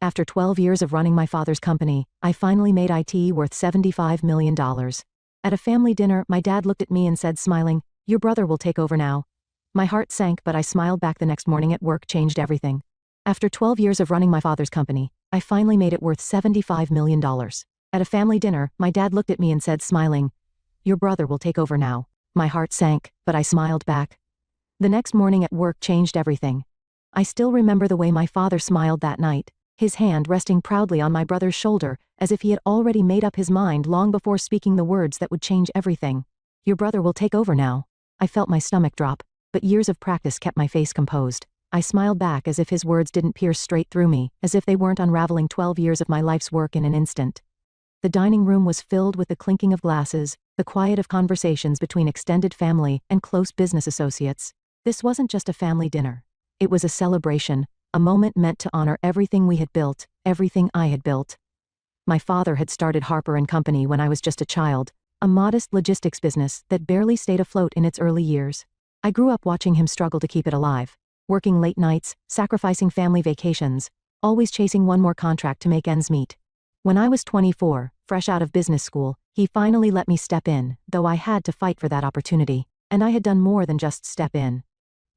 After 12 years of running my father's company, I finally made IT worth $75 million. At a family dinner, my dad looked at me and said, smiling, "Your brother will take over now." My heart sank, but I smiled back. The next morning at work changed everything. After 12 years of running my father's company, I finally made it worth $75 million. At a family dinner, my dad looked at me and said, smiling, "Your brother will take over now." My heart sank, but I smiled back. The next morning at work changed everything. I still remember the way my father smiled that night, his hand resting proudly on my brother's shoulder, as if he had already made up his mind long before speaking the words that would change everything. "Your brother will take over now." I felt my stomach drop, but years of practice kept my face composed. I smiled back as if his words didn't pierce straight through me, as if they weren't unraveling 12 years of my life's work in an instant. The dining room was filled with the clinking of glasses, the quiet of conversations between extended family and close business associates. This wasn't just a family dinner. It was a celebration, a moment meant to honor everything we had built, everything I had built. My father had started Harper & Company when I was just a child, a modest logistics business that barely stayed afloat in its early years. I grew up watching him struggle to keep it alive, working late nights, sacrificing family vacations, always chasing one more contract to make ends meet. When I was 24, fresh out of business school, he finally let me step in, though I had to fight for that opportunity, and I had done more than just step in.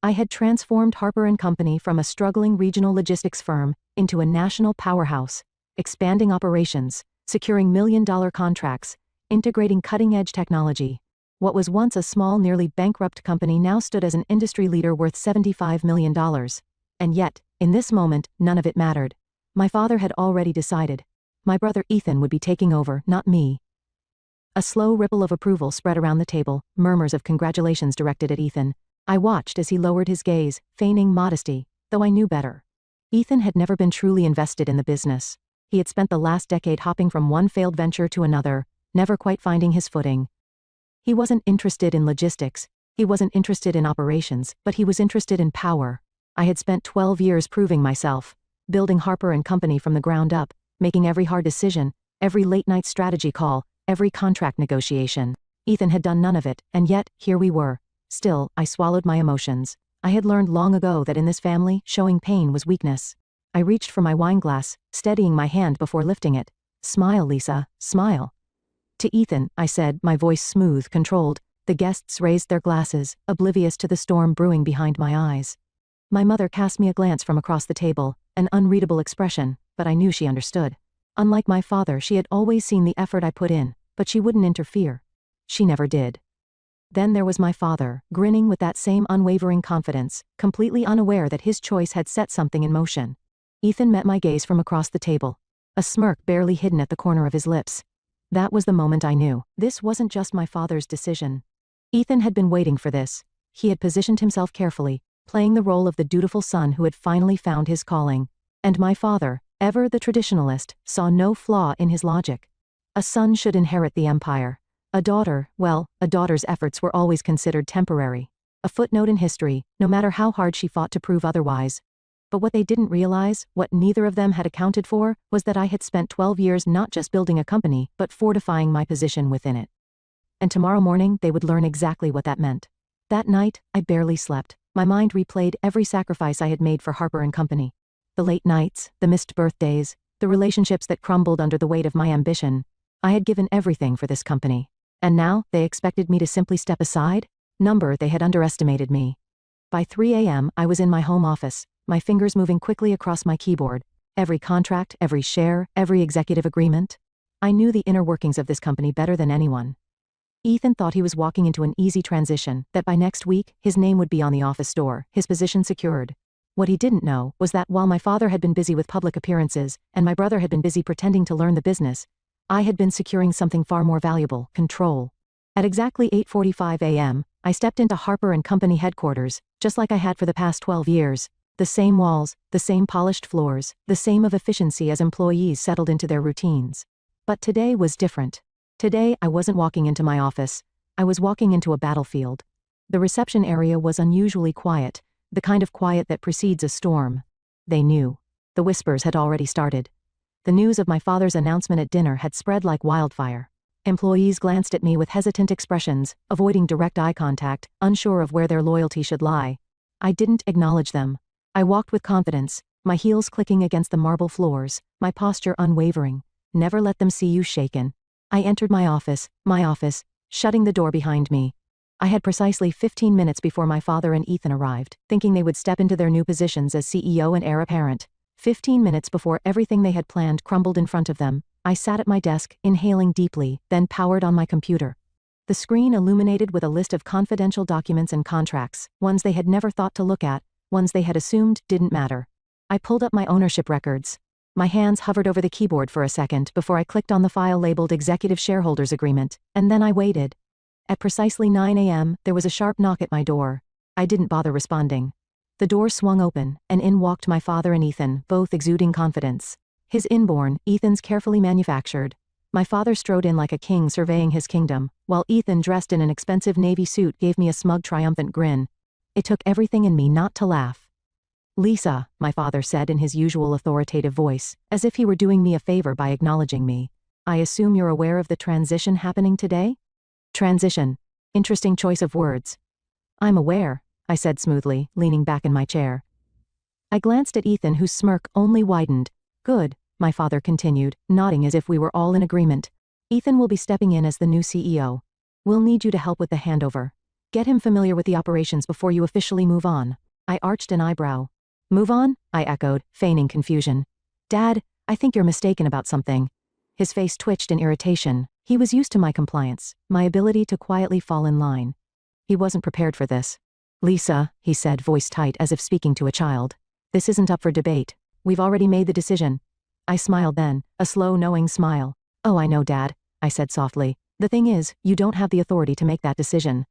I had transformed Harper & Company from a struggling regional logistics firm into a national powerhouse, expanding operations, securing million-dollar contracts, integrating cutting-edge technology. What was once a small, nearly bankrupt company now stood as an industry leader worth $75 million. And yet, in this moment, none of it mattered. My father had already decided. My brother Ethan would be taking over, not me. A slow ripple of approval spread around the table, murmurs of congratulations directed at Ethan. I watched as he lowered his gaze, feigning modesty, though I knew better. Ethan had never been truly invested in the business. He had spent the last decade hopping from one failed venture to another, never quite finding his footing. He wasn't interested in logistics, he wasn't interested in operations, but he was interested in power. I had spent 12 years proving myself, building Harper & Company from the ground up, making every hard decision, every late-night strategy call, every contract negotiation. Ethan had done none of it, and yet, here we were. Still, I swallowed my emotions. I had learned long ago that in this family, showing pain was weakness. I reached for my wine glass, steadying my hand before lifting it. "Smile, Lisa, smile." To Ethan, I said, my voice smooth, controlled. The guests raised their glasses, oblivious to the storm brewing behind my eyes. My mother cast me a glance from across the table, an unreadable expression, but I knew she understood. Unlike my father, she had always seen the effort I put in, but she wouldn't interfere. She never did. Then there was my father, grinning with that same unwavering confidence, completely unaware that his choice had set something in motion. Ethan met my gaze from across the table, a smirk barely hidden at the corner of his lips. That was the moment I knew. This wasn't just my father's decision. Ethan had been waiting for this. He had positioned himself carefully, playing the role of the dutiful son who had finally found his calling. And my father, ever the traditionalist, saw no flaw in his logic. A son should inherit the empire. A daughter, well, a daughter's efforts were always considered temporary. A footnote in history, no matter how hard she fought to prove otherwise. But what they didn't realize, what neither of them had accounted for, was that I had spent 12 years not just building a company, but fortifying my position within it. And tomorrow morning, they would learn exactly what that meant. That night, I barely slept. My mind replayed every sacrifice I had made for Harper & Company. The late nights, the missed birthdays, the relationships that crumbled under the weight of my ambition. I had given everything for this company. And now, they expected me to simply step aside? They had underestimated me. By 3 a.m., I was in my home office, my fingers moving quickly across my keyboard. Every contract, every share, every executive agreement. I knew the inner workings of this company better than anyone. Ethan thought he was walking into an easy transition, that by next week, his name would be on the office door, his position secured. What he didn't know was that while my father had been busy with public appearances, and my brother had been busy pretending to learn the business, I had been securing something far more valuable, control. At exactly 8:45 a.m., I stepped into Harper & Company headquarters, just like I had for the past 12 years. The same walls, the same polished floors, the same of efficiency as employees settled into their routines. But today was different. Today, I wasn't walking into my office. I was walking into a battlefield. The reception area was unusually quiet, the kind of quiet that precedes a storm. They knew. The whispers had already started. The news of my father's announcement at dinner had spread like wildfire. Employees glanced at me with hesitant expressions, avoiding direct eye contact, unsure of where their loyalty should lie. I didn't acknowledge them. I walked with confidence, my heels clicking against the marble floors, my posture unwavering. Never let them see you shaken. I entered my office, shutting the door behind me. I had precisely 15 minutes before my father and Ethan arrived, thinking they would step into their new positions as CEO and heir apparent. 15 minutes before everything they had planned crumbled in front of them, I sat at my desk, inhaling deeply, then powered on my computer. The screen illuminated with a list of confidential documents and contracts, ones they had never thought to look at, ones they had assumed didn't matter. I pulled up my ownership records. My hands hovered over the keyboard for a second before I clicked on the file labeled Executive Shareholders Agreement, and then I waited. At precisely 9 a.m., there was a sharp knock at my door. I didn't bother responding. The door swung open, and in walked my father and Ethan, both exuding confidence. His inborn, Ethan's carefully manufactured. My father strode in like a king surveying his kingdom, while Ethan, dressed in an expensive navy suit, gave me a smug, triumphant grin. It took everything in me not to laugh. "Lisa," my father said in his usual authoritative voice, as if he were doing me a favor by acknowledging me. "I assume you're aware of the transition happening today?" Transition. Interesting choice of words. "I'm aware," I said smoothly, leaning back in my chair. I glanced at Ethan, whose smirk only widened. "Good," my father continued, nodding as if we were all in agreement. "Ethan will be stepping in as the new CEO. We'll need you to help with the handover. Get him familiar with the operations before you officially move on." I arched an eyebrow. "Move on?" I echoed, feigning confusion. "Dad, I think you're mistaken about something." His face twitched in irritation. He was used to my compliance, my ability to quietly fall in line. He wasn't prepared for this. "Lisa," he said, voice tight as if speaking to a child. "This isn't up for debate. We've already made the decision." I smiled then, a slow, knowing smile. "Oh, I know, Dad," I said softly. "The thing is, you don't have the authority to make that decision."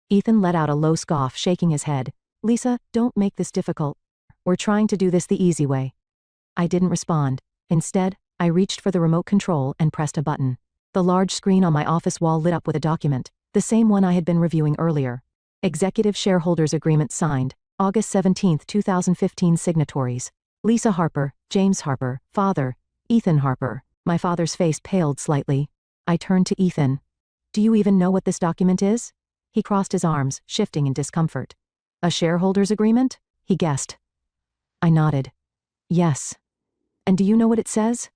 Ethan let out a low scoff, shaking his head. "Lisa, don't make this difficult. We're trying to do this the easy way." I didn't respond. Instead, I reached for the remote control and pressed a button. The large screen on my office wall lit up with a document, the same one I had been reviewing earlier. Executive Shareholders Agreement signed, August 17, 2015. Signatories: Lisa Harper, James Harper, father, Ethan Harper. My father's face paled slightly. I turned to Ethan. "Do you even know what this document is?" He crossed his arms, shifting in discomfort. "A shareholders agreement?" he guessed. I nodded. "Yes." "And do you know what it says?"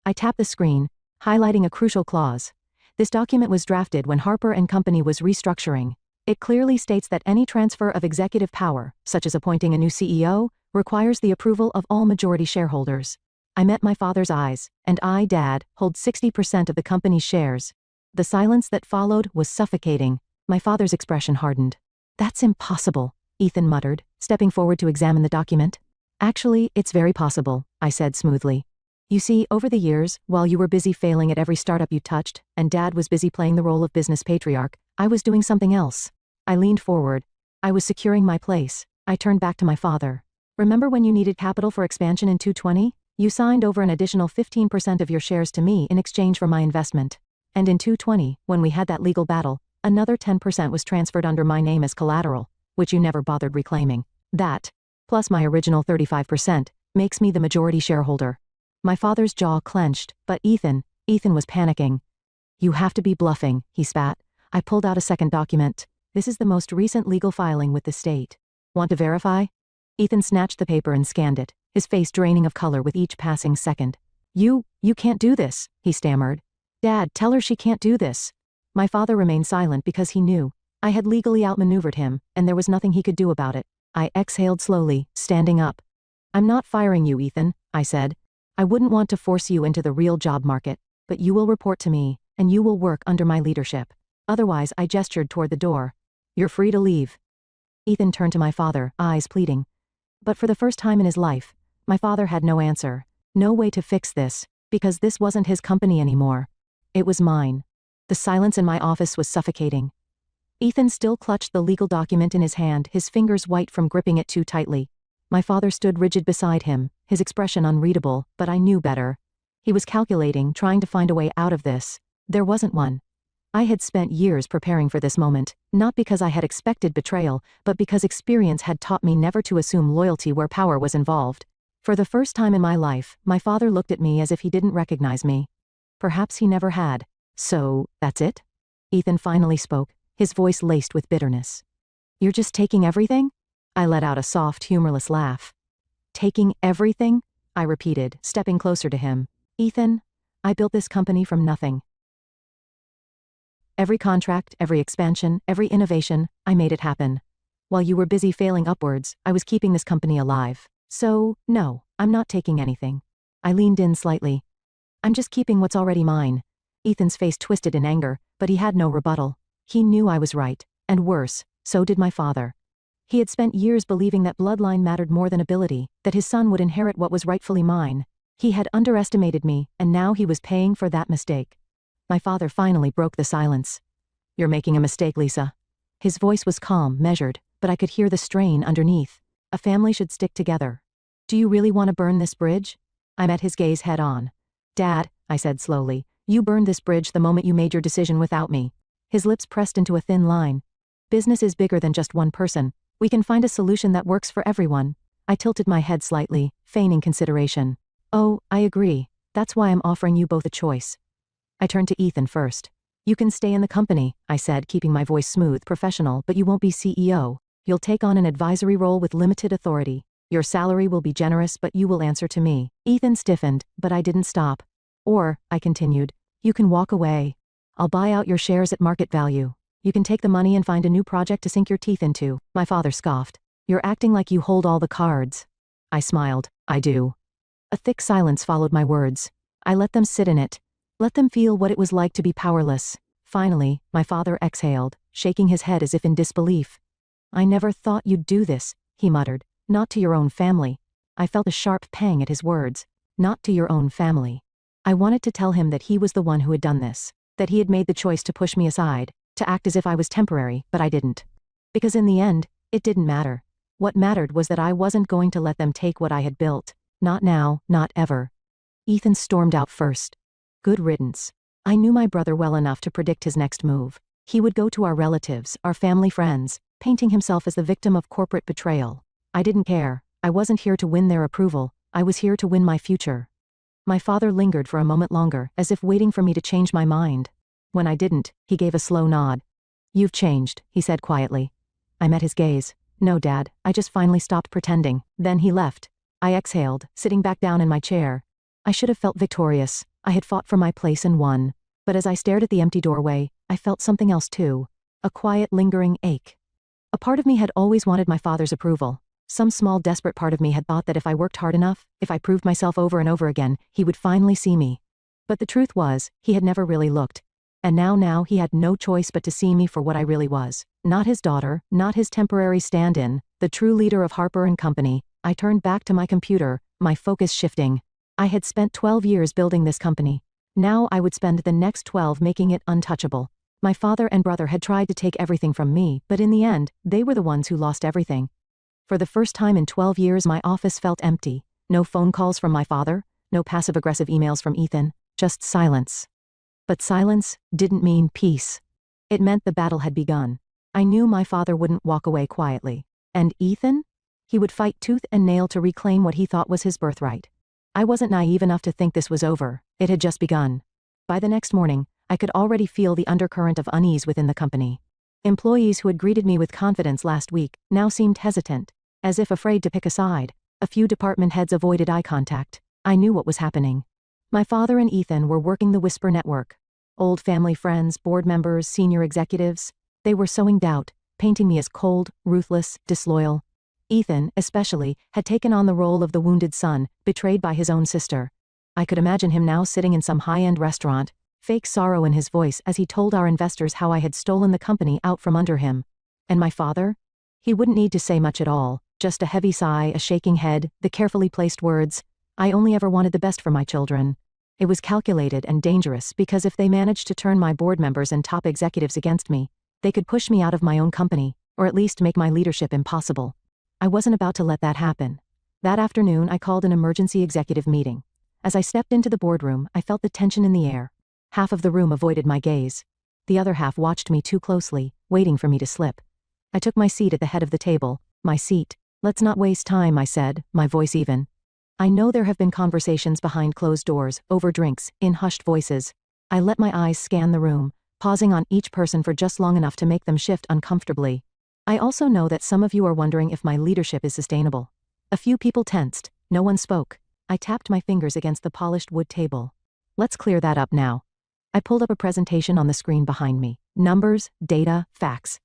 I tapped the screen, highlighting a crucial clause. This document was drafted when Harper & Company was restructuring. It clearly states that any transfer of executive power, such as appointing a new CEO, requires the approval of all majority shareholders. I met my father's eyes, and I, Dad, hold 60% of the company's shares. The silence that followed was suffocating. My father's expression hardened. "That's impossible," Ethan muttered, stepping forward to examine the document. "Actually, it's very possible," I said smoothly. "You see, over the years, while you were busy failing at every startup you touched, and Dad was busy playing the role of business patriarch, I was doing something else." I leaned forward. I was securing my place. I turned back to my father. "Remember when you needed capital for expansion in 2020? You signed over an additional 15% of your shares to me in exchange for my investment. And in 2020, when we had that legal battle, another 10% was transferred under my name as collateral, which you never bothered reclaiming. That, plus my original 35%, makes me the majority shareholder." My father's jaw clenched, but Ethan was panicking. "You have to be bluffing," he spat. I pulled out a second document. "This is the most recent legal filing with the state. Want to verify?" Ethan snatched the paper and scanned it, his face draining of color with each passing second. You can't do this," he stammered. "Dad, tell her she can't do this." My father remained silent because he knew. I had legally outmaneuvered him, and there was nothing he could do about it. I exhaled slowly, standing up. "I'm not firing you, Ethan," I said. "I wouldn't want to force you into the real job market, but you will report to me, and you will work under my leadership. Otherwise," I gestured toward the door. "You're free to leave." Ethan turned to my father, eyes pleading. But for the first time in his life, my father had no answer, no way to fix this, because this wasn't his company anymore. It was mine. The silence in my office was suffocating. Ethan still clutched the legal document in his hand, his fingers white from gripping it too tightly. My father stood rigid beside him, his expression unreadable, but I knew better. He was calculating, trying to find a way out of this. There wasn't one. I had spent years preparing for this moment, not because I had expected betrayal, but because experience had taught me never to assume loyalty where power was involved. For the first time in my life, my father looked at me as if he didn't recognize me. Perhaps he never had. "So, that's it?" Ethan finally spoke, his voice laced with bitterness. "You're just taking everything?" I let out a soft, humorless laugh. Taking everything? I repeated, stepping closer to him. Ethan, I built this company from nothing. Every contract, every expansion, every innovation, I made it happen. While you were busy failing upwards, I was keeping this company alive. So, no, I'm not taking anything. I leaned in slightly. I'm just keeping what's already mine. Ethan's face twisted in anger, but he had no rebuttal. He knew I was right, and worse, so did my father. He had spent years believing that bloodline mattered more than ability, that his son would inherit what was rightfully mine. He had underestimated me, and now he was paying for that mistake. My father finally broke the silence. You're making a mistake, Lisa. His voice was calm, measured, but I could hear the strain underneath. A family should stick together. Do you really want to burn this bridge? I met his gaze head on. Dad, I said slowly, you burned this bridge the moment you made your decision without me. His lips pressed into a thin line. Business is bigger than just one person. We can find a solution that works for everyone. I tilted my head slightly, feigning consideration. Oh, I agree. That's why I'm offering you both a choice. I turned to Ethan first. You can stay in the company, I said, keeping my voice smooth, professional, but you won't be CEO. You'll take on an advisory role with limited authority. Your salary will be generous, but you will answer to me. Ethan stiffened, but I didn't stop. Or, I continued, you can walk away. I'll buy out your shares at market value. You can take the money and find a new project to sink your teeth into. My father scoffed. You're acting like you hold all the cards. I smiled. I do. A thick silence followed my words. I let them sit in it. Let them feel what it was like to be powerless. Finally, my father exhaled, shaking his head as if in disbelief. I never thought you'd do this, he muttered. Not to your own family. I felt a sharp pang at his words. Not to your own family. I wanted to tell him that he was the one who had done this, that he had made the choice to push me aside, to act as if I was temporary, but I didn't. Because in the end, it didn't matter. What mattered was that I wasn't going to let them take what I had built. Not now, not ever. Ethan stormed out first. Good riddance. I knew my brother well enough to predict his next move. He would go to our relatives, our family friends, painting himself as the victim of corporate betrayal. I didn't care. I wasn't here to win their approval. I was here to win my future. My father lingered for a moment longer, as if waiting for me to change my mind. When I didn't, he gave a slow nod. You've changed, he said quietly. I met his gaze. No, Dad, I just finally stopped pretending. Then he left. I exhaled, sitting back down in my chair. I should have felt victorious. I had fought for my place and won. But as I stared at the empty doorway, I felt something else too. A quiet, lingering ache. A part of me had always wanted my father's approval. Some small, desperate part of me had thought that if I worked hard enough, if I proved myself over and over again, he would finally see me. But the truth was, he had never really looked. And now he had no choice but to see me for what I really was. Not his daughter, not his temporary stand-in, the true leader of Harper & Company. I turned back to my computer, my focus shifting. I had spent 12 years building this company. Now I would spend the next 12 making it untouchable. My father and brother had tried to take everything from me, but in the end, they were the ones who lost everything. For the first time in 12 years, my office felt empty. No phone calls from my father, no passive-aggressive emails from Ethan, just silence. But silence didn't mean peace. It meant the battle had begun. I knew my father wouldn't walk away quietly. And Ethan? He would fight tooth and nail to reclaim what he thought was his birthright. I wasn't naive enough to think this was over. It had just begun. By the next morning, I could already feel the undercurrent of unease within the company. Employees who had greeted me with confidence last week now seemed hesitant, as if afraid to pick a side. A few department heads avoided eye contact. I knew what was happening. My father and Ethan were working the Whisper Network. Old family friends, board members, senior executives. They were sowing doubt, painting me as cold, ruthless, disloyal. Ethan, especially, had taken on the role of the wounded son, betrayed by his own sister. I could imagine him now sitting in some high-end restaurant, fake sorrow in his voice as he told our investors how I had stolen the company out from under him. And my father? He wouldn't need to say much at all, just a heavy sigh, a shaking head, the carefully placed words, I only ever wanted the best for my children. It was calculated and dangerous because if they managed to turn my board members and top executives against me, they could push me out of my own company, or at least make my leadership impossible. I wasn't about to let that happen. That afternoon, I called an emergency executive meeting. As I stepped into the boardroom, I felt the tension in the air. Half of the room avoided my gaze. The other half watched me too closely, waiting for me to slip. I took my seat at the head of the table. My seat. Let's not waste time, I said, my voice even. I know there have been conversations behind closed doors, over drinks, in hushed voices. I let my eyes scan the room, pausing on each person for just long enough to make them shift uncomfortably. I also know that some of you are wondering if my leadership is sustainable. A few people tensed. No one spoke. I tapped my fingers against the polished wood table. Let's clear that up now. I pulled up a presentation on the screen behind me. Numbers, data, facts.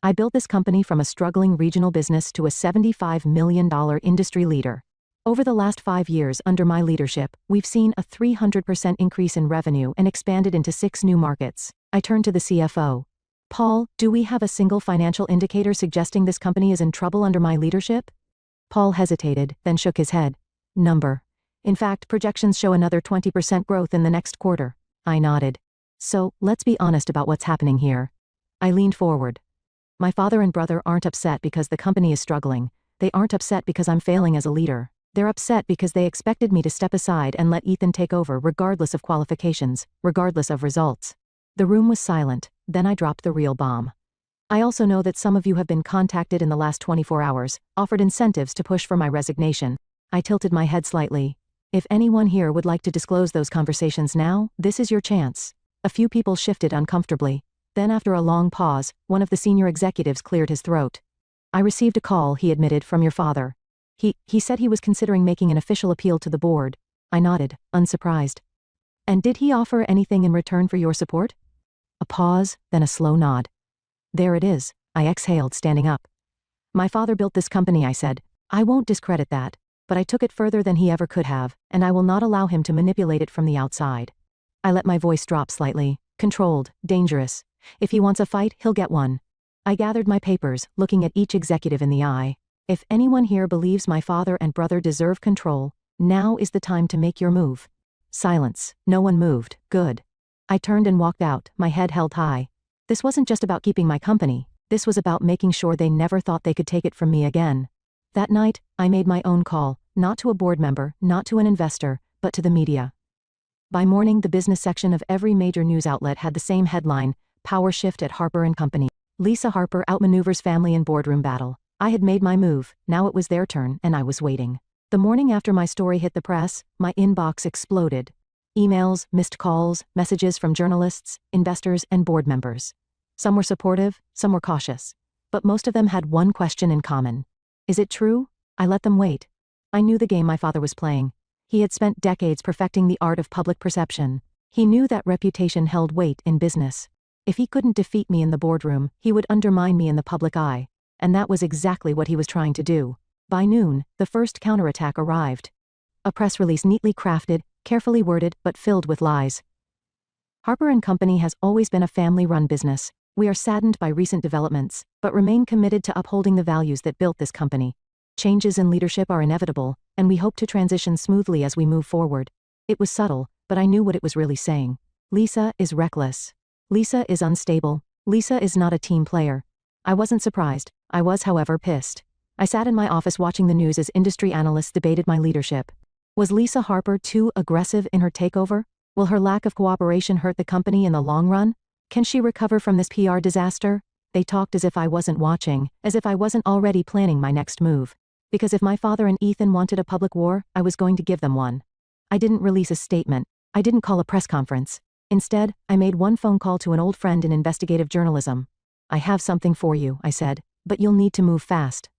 I built this company from a struggling regional business to a $75 million industry leader. Over the last 5 years under my leadership, we've seen a 300% increase in revenue and expanded into 6 new markets. I turned to the CFO. Paul, do we have a single financial indicator suggesting this company is in trouble under my leadership? Paul hesitated, then shook his head. Number. In fact, projections show another 20% growth in the next quarter. I nodded. So, let's be honest about what's happening here. I leaned forward. My father and brother aren't upset because the company is struggling. They aren't upset because I'm failing as a leader. They're upset because they expected me to step aside and let Ethan take over regardless of qualifications, regardless of results. The room was silent, then I dropped the real bomb. I also know that some of you have been contacted in the last 24 hours, offered incentives to push for my resignation. I tilted my head slightly. If anyone here would like to disclose those conversations now, this is your chance. A few people shifted uncomfortably. Then after a long pause, one of the senior executives cleared his throat. I received a call, he admitted, from your father. He said he was considering making an official appeal to the board. I nodded, unsurprised. And did he offer anything in return for your support? A pause, then a slow nod. There it is, I exhaled, standing up. My father built this company, I said. I won't discredit that, but I took it further than he ever could have, and I will not allow him to manipulate it from the outside. I let my voice drop slightly. Controlled, dangerous. If he wants a fight, he'll get one. I gathered my papers, looking at each executive in the eye. If anyone here believes my father and brother deserve control, now is the time to make your move. Silence. No one moved. Good. I turned and walked out, my head held high. This wasn't just about keeping my company. This was about making sure they never thought they could take it from me again. That night, I made my own call, not to a board member, not to an investor, but to the media. By morning, the business section of every major news outlet had the same headline: Power Shift at Harper & Company. Lisa Harper outmaneuvers family in boardroom battle. I had made my move, now it was their turn, and I was waiting. The morning after my story hit the press, my inbox exploded. Emails, missed calls, messages from journalists, investors, and board members. Some were supportive, some were cautious. But most of them had one question in common. Is it true? I let them wait. I knew the game my father was playing. He had spent decades perfecting the art of public perception. He knew that reputation held weight in business. If he couldn't defeat me in the boardroom, he would undermine me in the public eye. And that was exactly what he was trying to do. By noon, the first counterattack arrived. A press release neatly crafted, carefully worded, but filled with lies. Harper & Company has always been a family-run business. We are saddened by recent developments, but remain committed to upholding the values that built this company. Changes in leadership are inevitable, and we hope to transition smoothly as we move forward. It was subtle, but I knew what it was really saying. Lisa is reckless. Lisa is unstable. Lisa is not a team player. I wasn't surprised. I was, however, pissed. I sat in my office watching the news as industry analysts debated my leadership. Was Lisa Harper too aggressive in her takeover? Will her lack of cooperation hurt the company in the long run? Can she recover from this PR disaster? They talked as if I wasn't watching, as if I wasn't already planning my next move. Because if my father and Ethan wanted a public war, I was going to give them one. I didn't release a statement. I didn't call a press conference. Instead, I made one phone call to an old friend in investigative journalism. I have something for you, I said, but you'll need to move fast.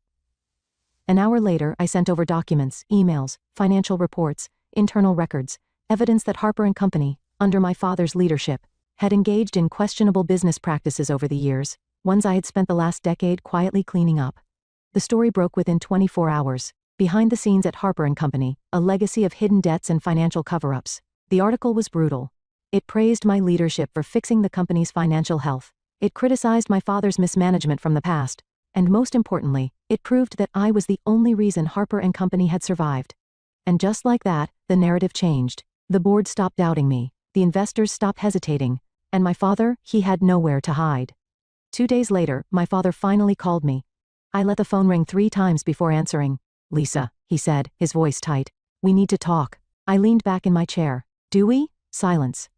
An hour later, I sent over documents, emails, financial reports, internal records, evidence that Harper & Company, under my father's leadership, had engaged in questionable business practices over the years, ones I had spent the last decade quietly cleaning up. The story broke within 24 hours. Behind the scenes at Harper & Company, a legacy of hidden debts and financial cover-ups. The article was brutal. It praised my leadership for fixing the company's financial health. It criticized my father's mismanagement from the past. And most importantly, it proved that I was the only reason Harper & Company had survived. And just like that, the narrative changed. The board stopped doubting me. The investors stopped hesitating. And my father, he had nowhere to hide. 2 days later, my father finally called me. I let the phone ring 3 times before answering. Lisa, he said, his voice tight. We need to talk. I leaned back in my chair. Do we? Silence.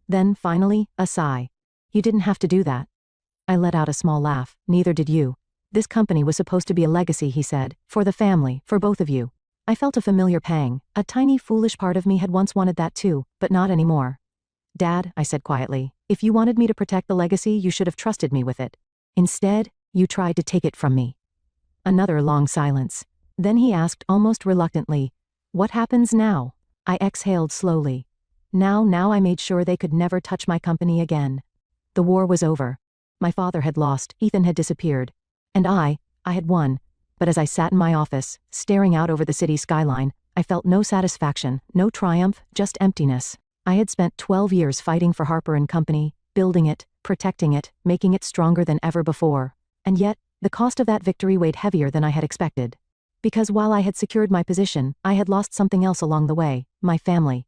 Then, finally, a sigh. You didn't have to do that. I let out a small laugh. Neither did you. This company was supposed to be a legacy, he said, for the family, for both of you. I felt a familiar pang. A tiny foolish part of me had once wanted that too, but not anymore. Dad, I said quietly, if you wanted me to protect the legacy, you should have trusted me with it. Instead, you tried to take it from me. Another long silence. Then he asked almost reluctantly, "What happens now?" I exhaled slowly. Now I made sure they could never touch my company again. The war was over. My father had lost, Ethan had disappeared. And I had won. But as I sat in my office, staring out over the city skyline, I felt no satisfaction, no triumph, just emptiness. I had spent 12 years fighting for Harper and Company, building it, protecting it, making it stronger than ever before. And yet, the cost of that victory weighed heavier than I had expected. Because while I had secured my position, I had lost something else along the way, my family.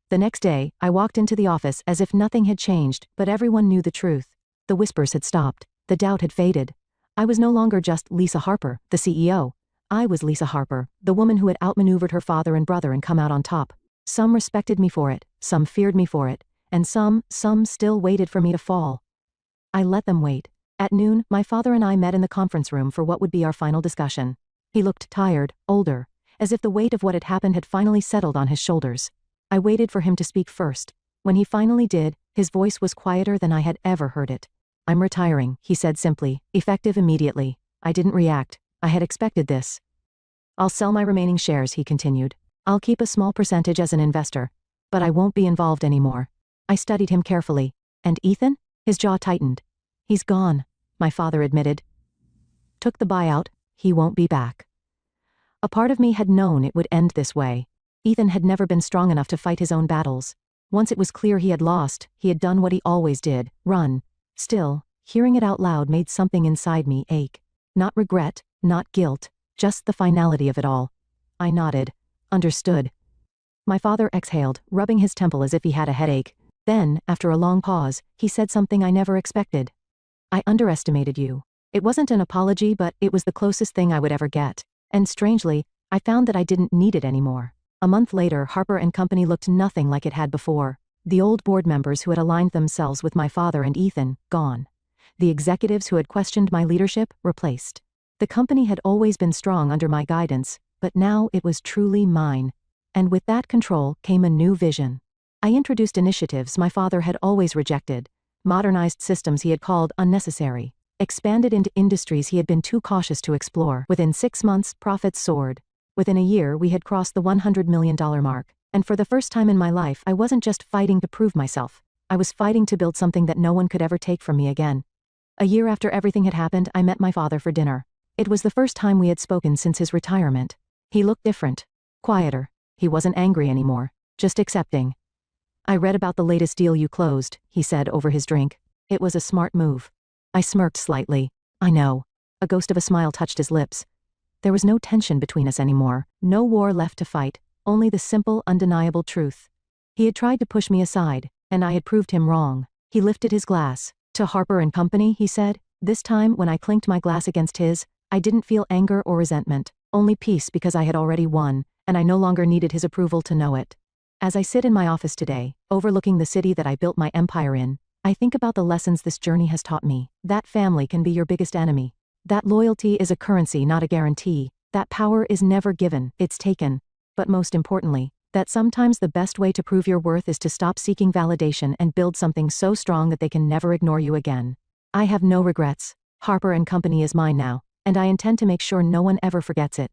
The next day, I walked into the office as if nothing had changed, but everyone knew the truth. The whispers had stopped. The doubt had faded. I was no longer just Lisa Harper, the CEO. I was Lisa Harper, the woman who had outmaneuvered her father and brother and come out on top. Some respected me for it, some feared me for it, and some still waited for me to fall. I let them wait. At noon, my father and I met in the conference room for what would be our final discussion. He looked tired, older, as if the weight of what had happened had finally settled on his shoulders. I waited for him to speak first. When he finally did, his voice was quieter than I had ever heard it. "I'm retiring," he said simply, effective immediately. I didn't react. I had expected this. "I'll sell my remaining shares," he continued. "I'll keep a small percentage as an investor. But I won't be involved anymore." I studied him carefully. "And Ethan?" His jaw tightened. "He's gone," my father admitted. "Took the buyout. He won't be back." A part of me had known it would end this way. Ethan had never been strong enough to fight his own battles. Once it was clear he had lost, he had done what he always did, run. Still, hearing it out loud made something inside me ache. Not regret, not guilt, just the finality of it all. I nodded. Understood. My father exhaled, rubbing his temple as if he had a headache. Then, after a long pause, he said something I never expected. "I underestimated you." It wasn't an apology, but it was the closest thing I would ever get. And strangely, I found that I didn't need it anymore. A month later, Harper and Company looked nothing like it had before. The old board members who had aligned themselves with my father and Ethan, gone. The executives who had questioned my leadership, replaced. The company had always been strong under my guidance, but now it was truly mine. And with that control came a new vision. I introduced initiatives my father had always rejected, modernized systems he had called unnecessary, expanded into industries he had been too cautious to explore. Within 6 months, profits soared. Within a year, we had crossed the $100 million mark. And for the first time in my life, I wasn't just fighting to prove myself. I was fighting to build something that no one could ever take from me again. A year after everything had happened, I met my father for dinner. It was the first time we had spoken since his retirement. He looked different. Quieter. He wasn't angry anymore. Just accepting. "I read about the latest deal you closed," he said over his drink. "It was a smart move." I smirked slightly. "I know." A ghost of a smile touched his lips. There was no tension between us anymore. No war left to fight. Only the simple, undeniable truth. He had tried to push me aside, and I had proved him wrong. He lifted his glass. "To Harper and Company," he said. This time, when I clinked my glass against his, I didn't feel anger or resentment. Only peace, because I had already won, and I no longer needed his approval to know it. As I sit in my office today, overlooking the city that I built my empire in, I think about the lessons this journey has taught me. That family can be your biggest enemy. That loyalty is a currency, not a guarantee. That power is never given, it's taken. But most importantly, that sometimes the best way to prove your worth is to stop seeking validation and build something so strong that they can never ignore you again. I have no regrets. Harper and Company is mine now, and I intend to make sure no one ever forgets it.